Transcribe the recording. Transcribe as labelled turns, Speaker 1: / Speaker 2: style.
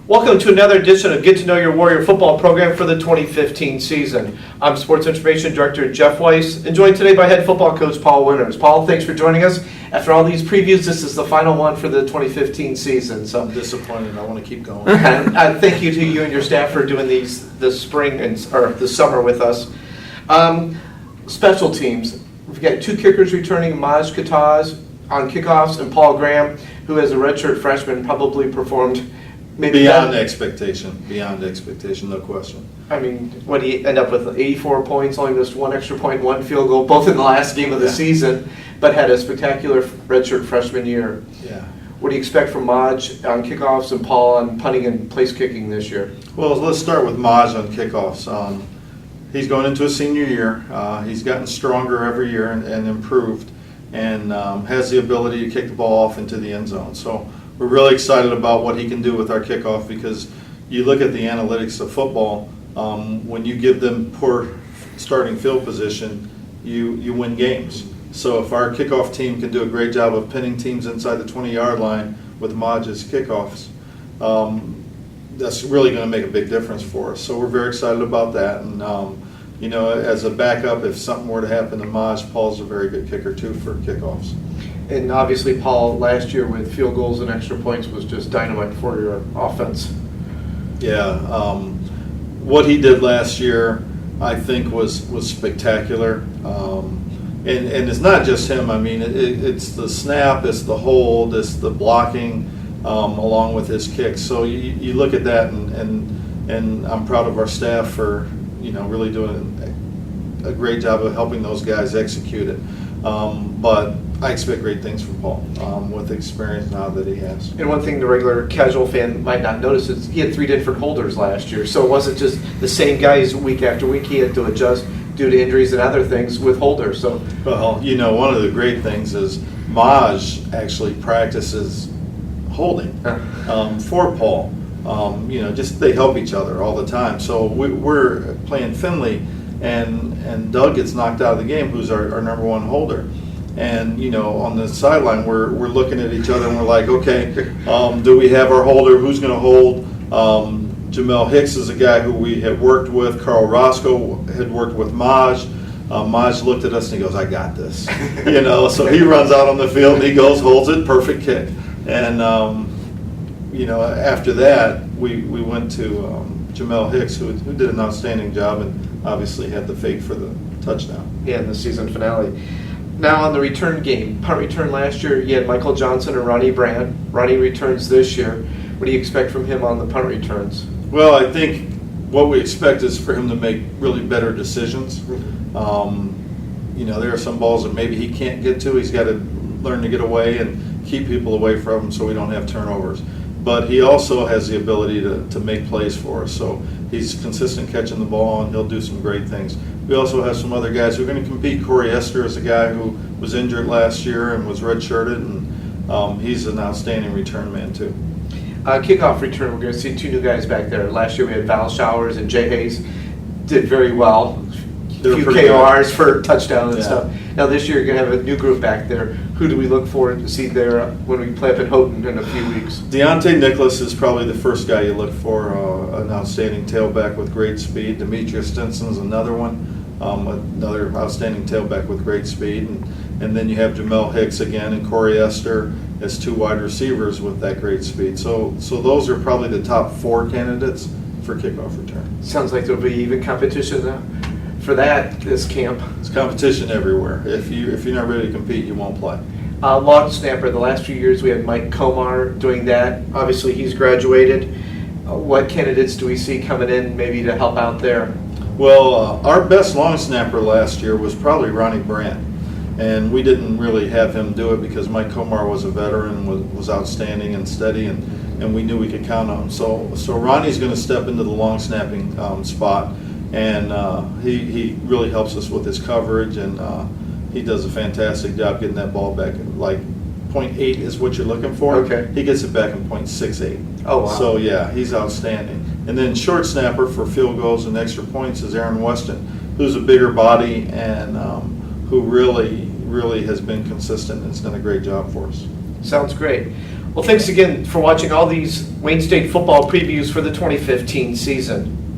Speaker 1: Welcome to another edition of Get to Know Your Warrior football program for the 2015 season. I'm Sports Information Director Jeff Weiss, and joined today by head football coach Paul Winters. Paul, thanks for joining us. After all these previews, this is the final one for the 2015 season. So
Speaker 2: I'm disappointed. I want to keep going.
Speaker 1: Thank you to you and your staff for doing these this spring or this summer with us. Special teams. We've got two kickers returning, Maj Kataz on kickoffs, and Paul Graham, who as a redshirt freshman probably performed maybe
Speaker 2: beyond expectation, no question.
Speaker 1: I mean, what did he end up with? 84 points, only missed one extra point, one field goal, both in the last game of the season, but had a spectacular redshirt freshman year.
Speaker 2: Yeah.
Speaker 1: What do you expect from Maj on kickoffs and Paul on punting and place kicking this year?
Speaker 2: Well, let's start with Maj on kickoffs. He's going into a senior year. He's gotten stronger every year and improved, and has the ability to kick the ball off into the end zone. So we're really excited about what he can do with our kickoff, because you look at the analytics of football, when you give them poor starting field position, you win games. So if our kickoff team can do a great job of pinning teams inside the 20-yard line with Maj's kickoffs, that's really going to make a big difference for us. So we're very excited about that. And as a backup, if something were to happen to Maj, Paul's a very good kicker too for kickoffs.
Speaker 1: And obviously Paul last year with field goals and extra points was just dynamite for your offense.
Speaker 2: Yeah, what he did last year I think was spectacular. And it's not just him. I mean, it's the snap, it's the hold, it's the blocking, along with his kicks. So you look at that, and I'm proud of our staff for really doing a great job of helping those guys execute it. But I expect great things from Paul with the experience now that he has.
Speaker 1: And one thing the regular casual fan might not notice is he had 3 different holders last year. So it wasn't just the same guys week after week. He had to adjust due to injuries and other things with holders. So,
Speaker 2: well, one of the great things is Maj actually practices holding for Paul. Just they help each other all the time. So we're playing Finley, and Doug gets knocked out of the game, who's our number one holder. And on the sideline, we're looking at each other and we're like, okay, do we have our holder? Who's going to hold? Jamel Hicks is a guy who we had worked with. Carl Roscoe had worked with Maj. Maj looked at us and he goes, "I got this." So he runs out on the field and he goes, holds it, perfect kick. And after that, we went to Jamel Hicks, who did an outstanding job and obviously had the fake for the touchdown.
Speaker 1: Yeah, in the season finale. Now on the return game, punt return last year, you had Michael Johnson and Ronnie Brand. Ronnie returns this year. What do you expect from him on the punt returns?
Speaker 2: Well, I think what we expect is for him to make really better decisions. There are some balls that maybe he can't get to. He's got to learn to get away and keep people away from him so we don't have turnovers. But he also has the ability to make plays for us. So he's consistent catching the ball, and he'll do some great things. We also have some other guys who are going to compete. Corey Esther is a guy who was injured last year and was redshirted, and he's an outstanding return man too.
Speaker 1: Kickoff return, we're going to see 2 new guys back there. Last year we had Val Showers and Jay Hayes. Did very well. A few KORs for touchdowns and stuff. Now this year you're going to have a new group back there. Who do we look forward to see there when we play up in Houghton in a few weeks?
Speaker 2: Deontay Nicholas is probably the first guy you look for, an outstanding tailback with great speed. Demetrius Stinson's another one, another outstanding tailback with great speed. And then you have Jamel Hicks again and Corey Esther as 2 wide receivers with that great speed. So those are probably the top 4 candidates for kickoff return.
Speaker 1: Sounds like there'll be even competition for that this camp.
Speaker 2: It's competition everywhere. If you're not ready to compete, you won't play.
Speaker 1: Long snapper, the last few years we had Mike Komar doing that. Obviously he's graduated. What candidates do we see coming in maybe to help out there?
Speaker 2: Well, our best long snapper last year was probably Ronnie Brandt. And we didn't really have him do it because Mike Komar was a veteran and was outstanding and steady, and we knew we could count on him. So Ronnie's going to step into the long snapping spot, and he really helps us with his coverage, and he does a fantastic job getting that ball back. Like 0.8 is what you're looking for.
Speaker 1: Okay.
Speaker 2: He gets it back in 0.68.
Speaker 1: Oh, wow.
Speaker 2: So yeah, he's outstanding. And then short snapper for field goals and extra points is Aaron Weston, who's a bigger body and who really has been consistent and has done a great job for us.
Speaker 1: Sounds great. Well, thanks again for watching all these Wayne State football previews for the 2015 season.